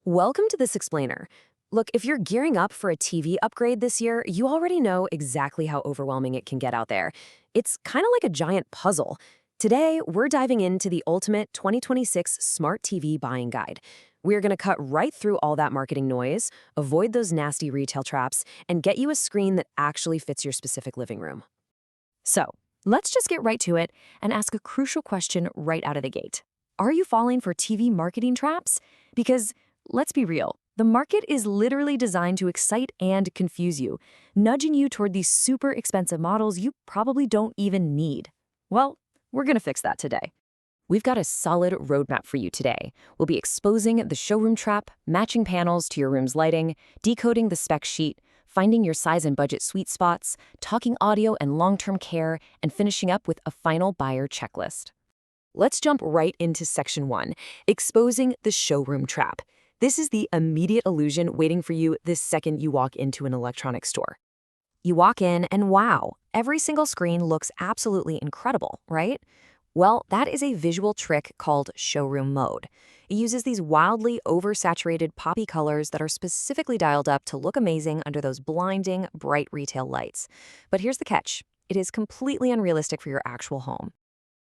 Welcome to this explainer. Look, if you're gearing up for a TV upgrade this year, you already know exactly how overwhelming it can get out there. It's kind of like a giant puzzle. Today, we're diving into the ultimate 2026 Smart TV buying guide. We're going to cut right through all that marketing noise, avoid those nasty retail traps, and get you a screen that actually fits your specific living room. So, let's just get right to it and ask a crucial question right out of the gate. Are you falling for TV marketing traps? Because let's be real, the market is literally designed to excite and confuse you, nudging you toward these super expensive models you probably don't even need. Well, we're going to fix that today. We've got a solid roadmap for you today. We'll be exposing the showroom trap, matching panels to your room's lighting, decoding the spec sheet, finding your size and budget sweet spots, talking audio and long-term care, and finishing up with a final buyer checklist. Let's jump right into Section 1, exposing the showroom trap. This is the immediate illusion waiting for you the second you walk into an electronics store. You walk in and wow, every single screen looks absolutely incredible, right? Well, that is a visual trick called showroom mode. It uses these wildly oversaturated poppy colors that are specifically dialed up to look amazing under those blinding, bright retail lights. But here's the catch. It is completely unrealistic for your actual home.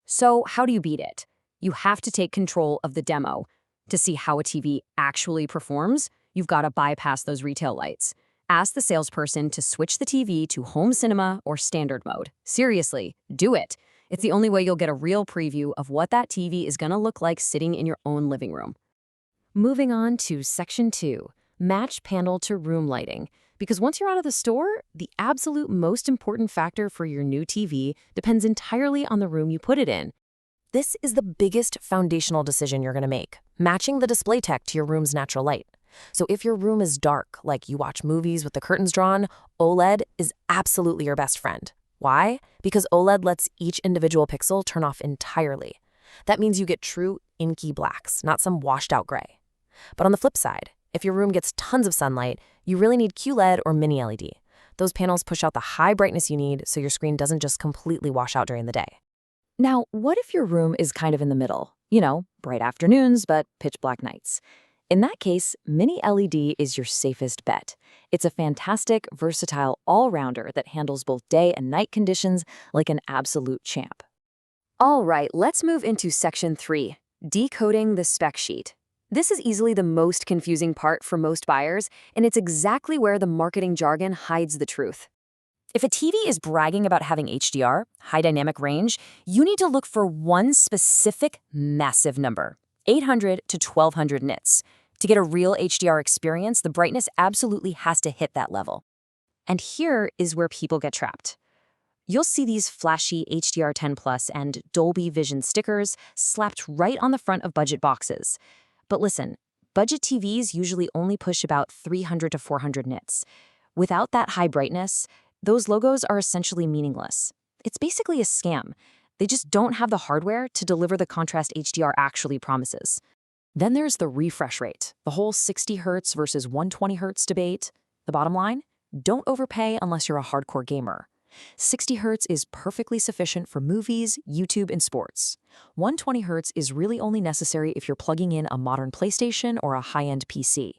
So how do you beat it? You have to take control of the demo. To see how a TV actually performs, you've got to bypass those retail lights. Ask the salesperson to switch the TV to home cinema or standard mode. Seriously, do it. It's the only way you'll get a real preview of what that TV is going to look like sitting in your own living room. Moving on to Section 2, match panel to room lighting. Because once you're out of the store, the absolute most important factor for your new TV depends entirely on the room you put it in. This is the biggest foundational decision you're going to make, matching the display tech to your room's natural light. So if your room is dark, like you watch movies with the curtains drawn, OLED is absolutely your best friend. Why? Because OLED lets each individual pixel turn off entirely. That means you get true inky blacks, not some washed out gray. But on the flip side, if your room gets tons of sunlight, you really need QLED or mini LED. Those panels push out the high brightness you need so your screen doesn't just completely wash out during the day. Now, what if your room is kind of in the middle? You know, bright afternoons, but pitch black nights. In that case, Mini LED is your safest bet. It's a fantastic, versatile all-rounder that handles both day and night conditions like an absolute champ. All right, let's move into Section 3, decoding the spec sheet. This is easily the most confusing part for most buyers, and it's exactly where the marketing jargon hides the truth. If a TV is bragging about having HDR, high dynamic range, you need to look for one specific massive number, 800 to 1200 nits. To get a real HDR experience, the brightness absolutely has to hit that level. And here is where people get trapped. You'll see these flashy HDR10 Plus and Dolby Vision stickers slapped right on the front of budget boxes. But listen, budget TVs usually only push about 300 to 400 nits. Without that high brightness, those logos are essentially meaningless. It's basically a scam. They just don't have the hardware to deliver the contrast HDR actually promises. Then there's the refresh rate, the whole 60 Hz versus 120 Hz debate. The bottom line? Don't overpay unless you're a hardcore gamer. 60 Hz is perfectly sufficient for movies, YouTube, and sports. 120 Hz is really only necessary if you're plugging in a modern PlayStation or a high-end PC.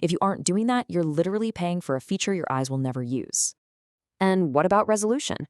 If you aren't doing that, you're literally paying for a feature your eyes will never use. And what about resolution?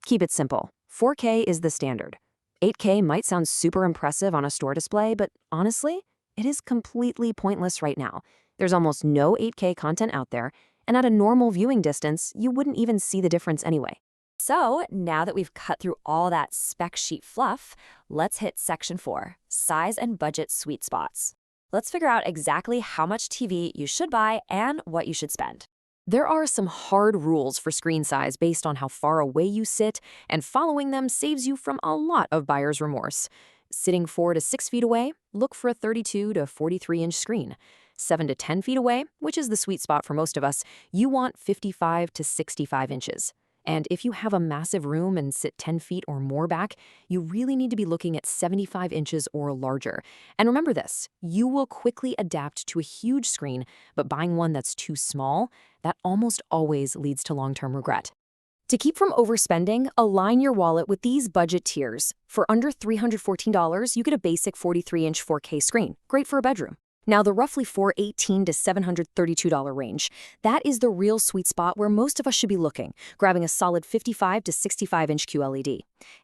Keep it simple. 4K is the standard. 8K might sound super impressive on a store display, but honestly, it is completely pointless right now. There's almost no 8K content out there, and at a normal viewing distance, you wouldn't even see the difference anyway. So now that we've cut through all that spec sheet fluff, let's hit Section 4, size and budget sweet spots. Let's figure out exactly how much TV you should buy and what you should spend. There are some hard rules for screen size based on how far away you sit, and following them saves you from a lot of buyer's remorse. Sitting 4 to 6 feet away, look for a 32 to 43-inch screen. 7 to 10 feet away, which is the sweet spot for most of us, you want 55 to 65 inches. And if you have a massive room and sit 10 feet or more back, you really need to be looking at 75 inches or larger. And remember this, you will quickly adapt to a huge screen, but buying one that's too small, that almost always leads to long-term regret. To keep from overspending, align your wallet with these budget tiers. For under $314, you get a basic 43-inch 4K screen, great for a bedroom. Now, the roughly $418 to $732 range, that is the real sweet spot where most of us should be looking, grabbing a solid 55 to 65-inch QLED.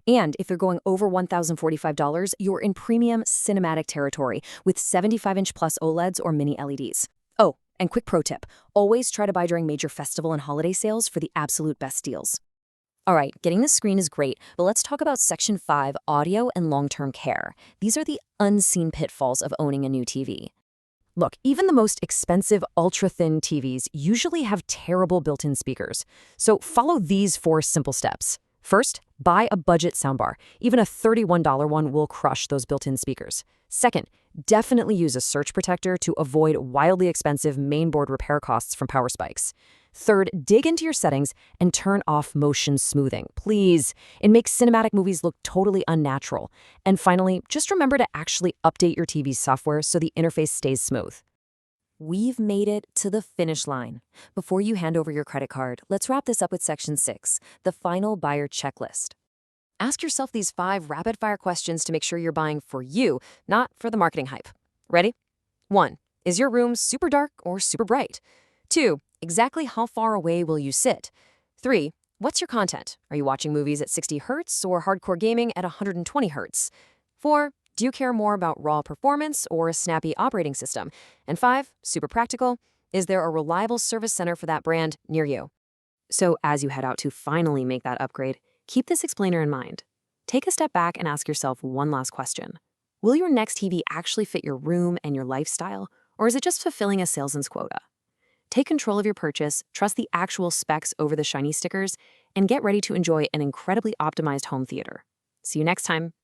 And if you're going over $1,045, you're in premium cinematic territory with 75-inch plus OLEDs or mini LEDs. Oh, and quick pro tip, always try to buy during major festival and holiday sales for the absolute best deals. All right, getting the screen is great, but let's talk about Section 5, audio and long-term care. These are the unseen pitfalls of owning a new TV. Look, even the most expensive ultra-thin TVs usually have terrible built-in speakers. So follow these 4 simple steps. First, buy a budget soundbar. Even a $31 one will crush those built-in speakers. Second, definitely use a surge protector to avoid wildly expensive mainboard repair costs from power spikes. Third, dig into your settings and turn off motion smoothing, please. It makes cinematic movies look totally unnatural. And finally, just remember to actually update your TV's software so the interface stays smooth. We've made it to the finish line. Before you hand over your credit card, let's wrap this up with Section 6, the final buyer checklist. Ask yourself these 5 rapid-fire questions to make sure you're buying for you, not for the marketing hype. Ready? 1. Is your room super dark or super bright? 2. Exactly how far away will you sit? 3. What's your content? Are you watching movies at 60 Hz or hardcore gaming at 120 Hz? 4. Do you care more about raw performance or a snappy operating system? And 5. Super practical. Is there a reliable service center for that brand near you? So as you head out to finally make that upgrade, keep this explainer in mind. Take a step back and ask yourself one last question. Will your next TV actually fit your room and your lifestyle, or is it just fulfilling a salesman's quota? Take control of your purchase, trust the actual specs over the shiny stickers, and get ready to enjoy an incredibly optimized home theater. See you next time.